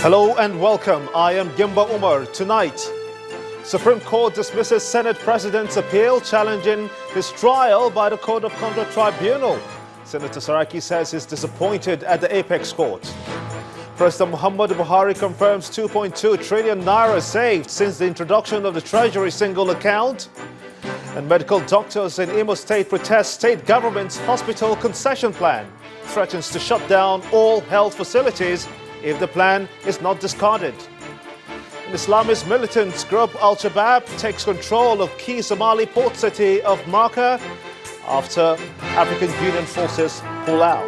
Hello and welcome. I am Gimba Umar. Tonight, Supreme Court dismisses Senate President's appeal challenging his trial by the Code of Conduct Tribunal. Senator Saraki says he's disappointed at the apex court. President Muhammad Buhari confirms 2.2 trillion naira saved since the introduction of the Treasury single account. And medical doctors in Imo State protest state government's hospital concession plan. Threatens to shut down all health facilities if the plan is not discarded. An Islamist militants group Al-Shabaab takes control of key Somali port city of Marka after African Union forces pull out.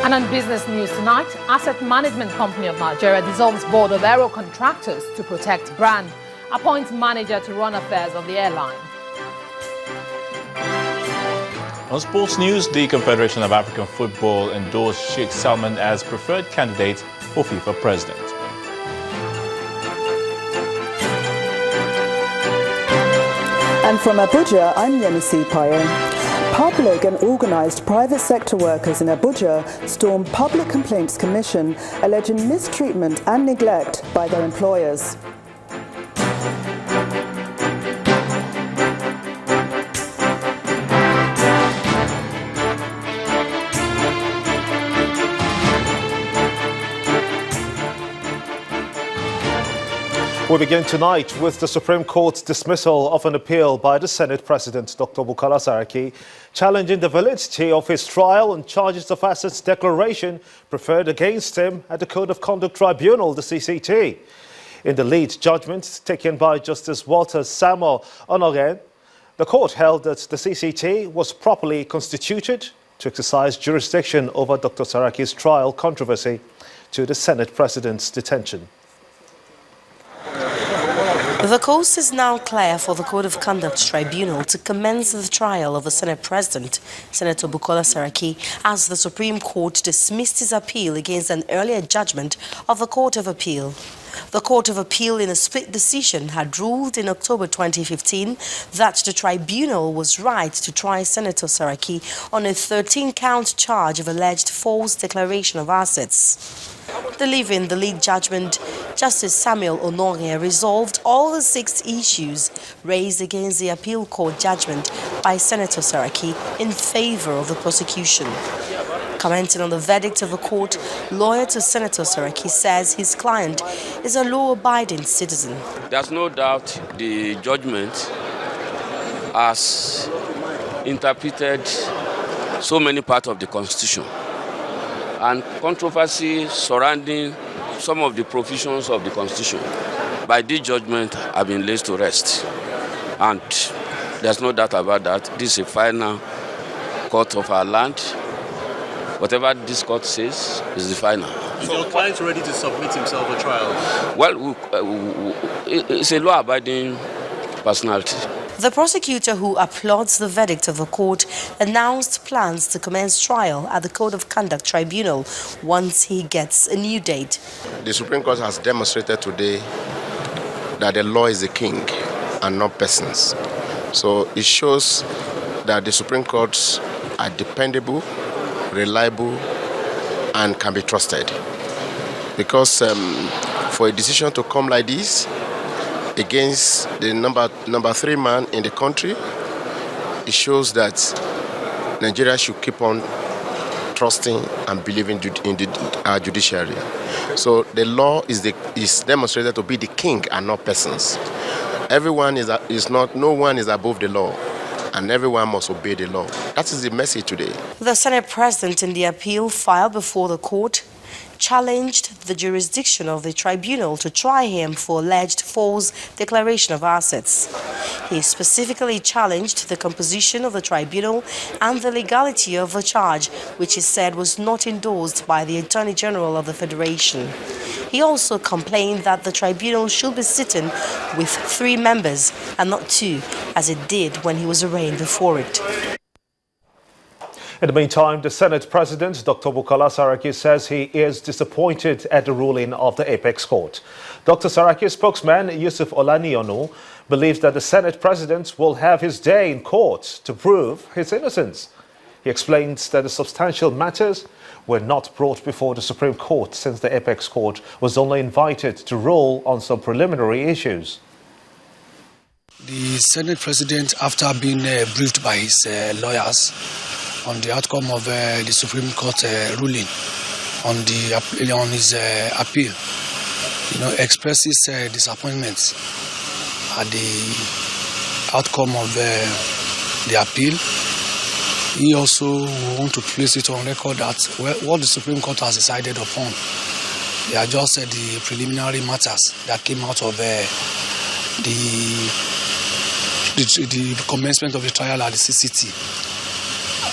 And on business news tonight, Asset Management Company of Nigeria dissolves board of aero contractors to protect brand, appoints manager to run affairs of the airline. On sports news, the Confederation of African Football endorsed Sheikh Salman as preferred candidate for FIFA president. And from Abuja, I'm Yemisi Payo. Public and organised private sector workers in Abuja stormed Public Complaints Commission alleging mistreatment and neglect by their employers. We begin tonight with the Supreme Court's dismissal of an appeal by the Senate President, Dr. Bukola Saraki, challenging the validity of his trial on charges of assets declaration preferred against him at the Code of Conduct Tribunal, the CCT. In the lead judgment taken by Justice Walter Samuel Onogen, the court held that the CCT was properly constituted to exercise jurisdiction over Dr. Saraki's trial controversy to the Senate President's detention. The coast is now clear for the Code of Conduct Tribunal to commence the trial of the Senate President, Senator Bukola Saraki, as the Supreme Court dismissed his appeal against an earlier judgment of the Court of Appeal. The Court of Appeal, in a split decision, had ruled in October 2015 that the tribunal was right to try Senator Saraki on a 13-count charge of alleged false declaration of assets. Delivering the lead judgment, Justice Samuel Onorie resolved all the 6 issues raised against the appeal court judgment by Senator Saraki in favor of the prosecution. Commenting on the verdict of the court, lawyer to Senator Saraki says his client is a law-abiding citizen. There's no doubt the judgment has interpreted so many parts of the Constitution, and controversy surrounding some of the provisions of the Constitution by this judgment have been laid to rest. And there's no doubt about that. This is a final court of our land. Whatever this court says is the final. Is your client ready to submit himself for trial? Well, it's a law-abiding personality. The prosecutor, who applauds the verdict of the court, announced plans to commence trial at the Code of Conduct Tribunal once he gets a new date. The Supreme Court has demonstrated today that the law is the king and not persons. So it shows that the Supreme Courts are dependable, reliable, and can be trusted. Because for a decision to come like this against the number 3 man in the country, it shows that Nigeria should keep on trusting and believing in our judiciary. So the law is demonstrated to be the king and not persons. No one is above the law, and everyone must obey the law. That is the message today. The Senate President, in the appeal filed before the court, challenged the jurisdiction of the tribunal to try him for alleged false declaration of assets. He specifically challenged the composition of the tribunal and the legality of the charge, which he said was not endorsed by the Attorney General of the Federation. He also complained that the tribunal should be sitting with 3 members and not 2, as it did when he was arraigned before it. In the meantime, the Senate President, Dr. Bukola Saraki, says he is disappointed at the ruling of the apex court. Dr. Saraki's spokesman, Yusuf Olanionu, believes that the Senate President will have his day in court to prove his innocence. He explains that the substantial matters were not brought before the Supreme Court since the Apex Court was only invited to rule on some preliminary issues. The Senate President, after being briefed by his lawyers on the outcome of the Supreme Court ruling on his appeal, expresses disappointment at the outcome of the appeal. He also wants to place it on record that what the Supreme Court has decided upon, they are just the preliminary matters that came out of the commencement of the trial at the CCT.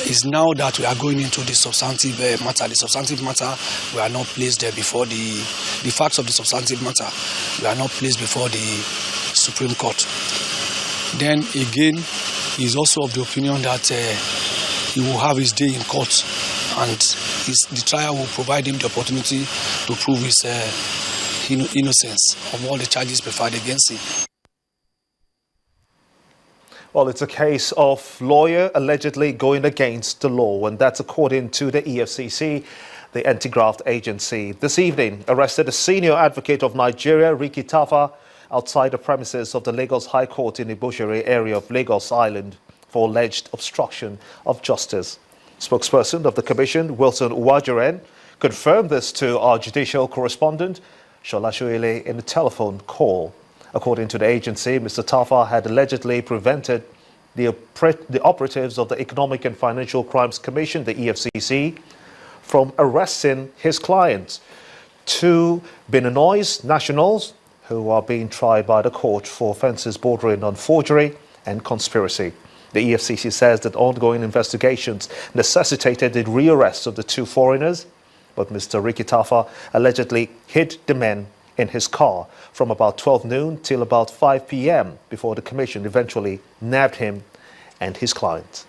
It's now that we are going into the substantive matter. The substantive matter, we are not placed there before the facts of the substantive matter, we are not placed before the Supreme Court. Then again, he's also of the opinion that he will have his day in court, and the trial will provide him the opportunity to prove his innocence of all the charges preferred against him. Well, it's a case of lawyer allegedly going against the law, and that's according to the EFCC, the anti-graft agency. This evening, arrested a senior advocate of Nigeria, Ricky Tafa, outside the premises of the Lagos High Court in the Buhari area of Lagos Island for alleged obstruction of justice. Spokesperson of the Commission, Wilson Uwajaren, confirmed this to our judicial correspondent, Shola Shoile, in a telephone call. According to the agency, Mr. Tafa had allegedly prevented the operatives of the Economic and Financial Crimes Commission, the EFCC, from arresting his clients, two Beninese nationals who are being tried by the court for offences bordering on forgery and conspiracy. The EFCC says that ongoing investigations necessitated the rearrest of the two foreigners, but Mr. Ricky Tafa allegedly hid the men in his car from about 12 noon till about 5 p.m. before the commission eventually nabbed him and his client.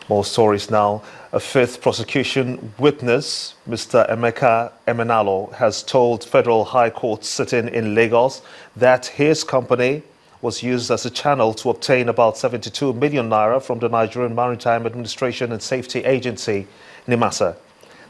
More stories now. A fifth prosecution witness, Mr. Emeka Emenalo, has told Federal High Court sitting in Lagos that his company was used as a channel to obtain about 72 million naira from the Nigerian Maritime Administration and Safety Agency, NIMASA.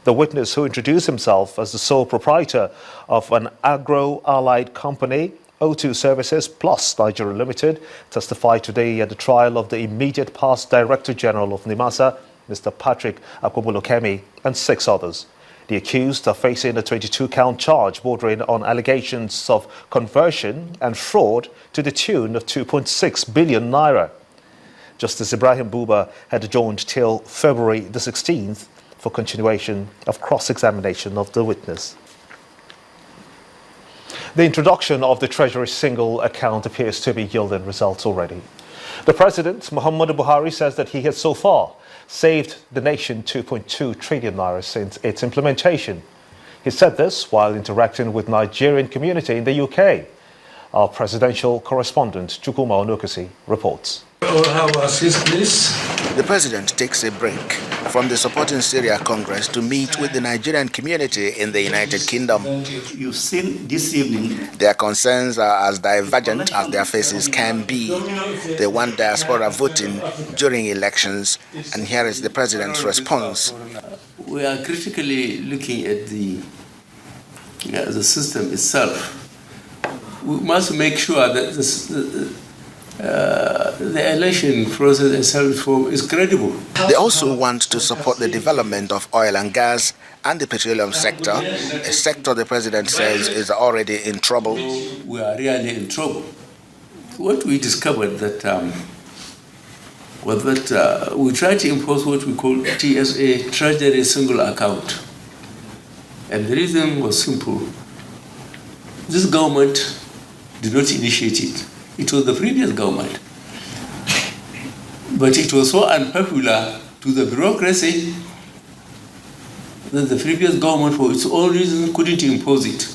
The witness, who introduced himself as the sole proprietor of an agro-allied company, O2 Services Plus Nigeria Limited, testified today at the trial of the immediate past Director General of NIMASA, Mr. Patrick Akwomulokemi, and 6 others. The accused are facing a 22-count charge bordering on allegations of conversion and fraud to the tune of 2.6 billion naira. Justice Ibrahim Buba had adjourned till February the 16th for continuation of cross-examination of the witness. The introduction of the Treasury single account appears to be yielding results already. The President, Muhammadu Buhari, says that he has so far saved the nation 2.2 trillion naira since its implementation. He said this while interacting with Nigerian community in the UK. Our presidential correspondent, Chukuma Onukasi, reports. The president takes a break from the Supporting Syria Congress to meet with the Nigerian community in the United Kingdom. You've seen this evening. Their concerns are as divergent as their faces can be. They want diaspora voting during elections, and here is the president's response. We are critically looking at the system itself. We must make sure that the election process itself is credible. They also want to support the development of oil and gas and the petroleum sector, a sector the president says is already in trouble. We are really in trouble. What we discovered was that we tried to impose what we call TSA, Treasury Single Account. And the reason was simple. This government did not initiate it. It was the previous government. But it was so unpopular to the bureaucracy that the previous government, for its own reasons, couldn't impose it.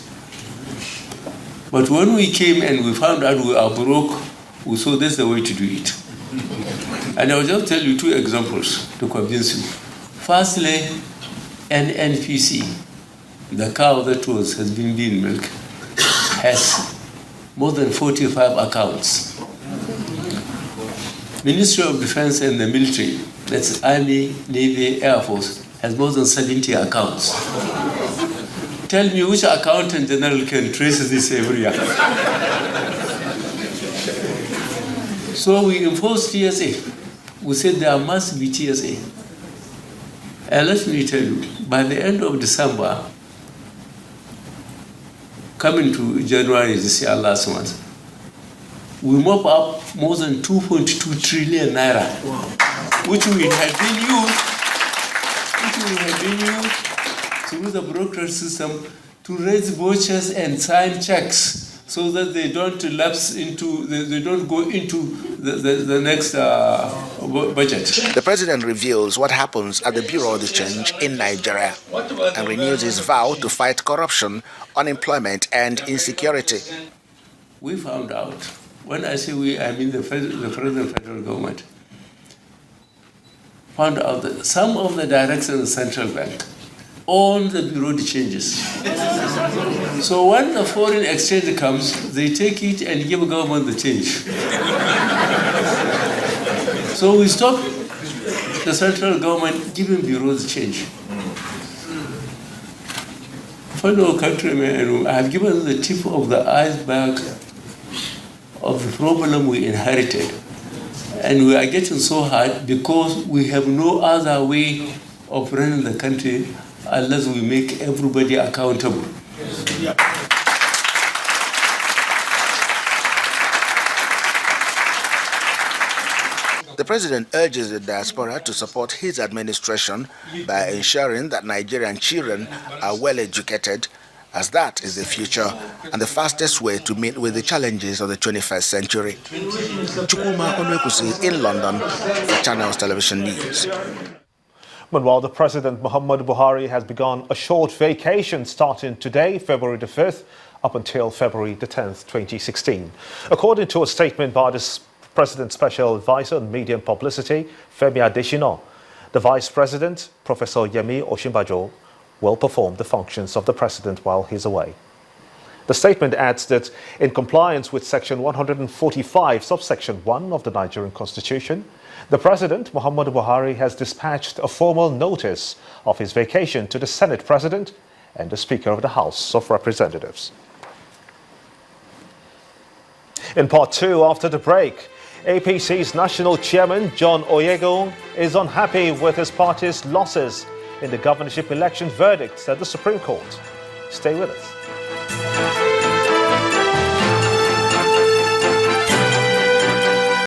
But when we came and we found out we are broke, we saw that's the way to do it. And I will just tell you 2 examples to convince you. Firstly, NNPC, the cow that has been being milked, has more than 45 accounts. Ministry of Defense and the military that's Army, Navy, Air Force, has more than 70 accounts. Tell me which accountant general can trace this every year. So we enforced TSA. We said there must be TSA. And let me tell you, by the end of December, coming to January this year, last month, we mop up more than 2.2 trillion naira, which we had been used through the bureaucracy system to raise vouchers and sign checks so that they don't lapse into, they don't go into the next budget. The president reveals what happens at the Bureau of the Change in Nigeria and renews his vow to fight corruption, unemployment, and insecurity. We found out, when I say we, I mean the present federal government, found out that some of the directors in the central bank own the Bureau de Changes. So when the foreign exchange comes, they take it and give government the change. So we stopped the central government giving bureaus the change. Fellow countrymen, I have given the tip of the iceberg of the problem we inherited. And we are getting so hard because we have no other way of running the country unless we make everybody accountable. The president urges the diaspora to support his administration by ensuring that Nigerian children are well educated, as that is the future and the fastest way to meet with the challenges of the 21st century. Chukuma Onwekusi in London for Channels Television News. Meanwhile, the President Muhammad Buhari has begun a short vacation starting today, February the 5th, up until February the 10th, 2016. According to a statement by the President's Special Advisor on Media and Publicity, Femi Adesina, the Vice President, Professor Yemi Osinbajo, will perform the functions of the President while he's away. The statement adds that in compliance with Section 145, subsection 1 of the Nigerian Constitution, the President, Muhammad Buhari, has dispatched a formal notice of his vacation to the Senate President and the Speaker of the House of Representatives. In part 2, after the break, APC's National Chairman, John Oyego, is unhappy with his party's losses in the governorship election verdicts at the Supreme Court. Stay with us.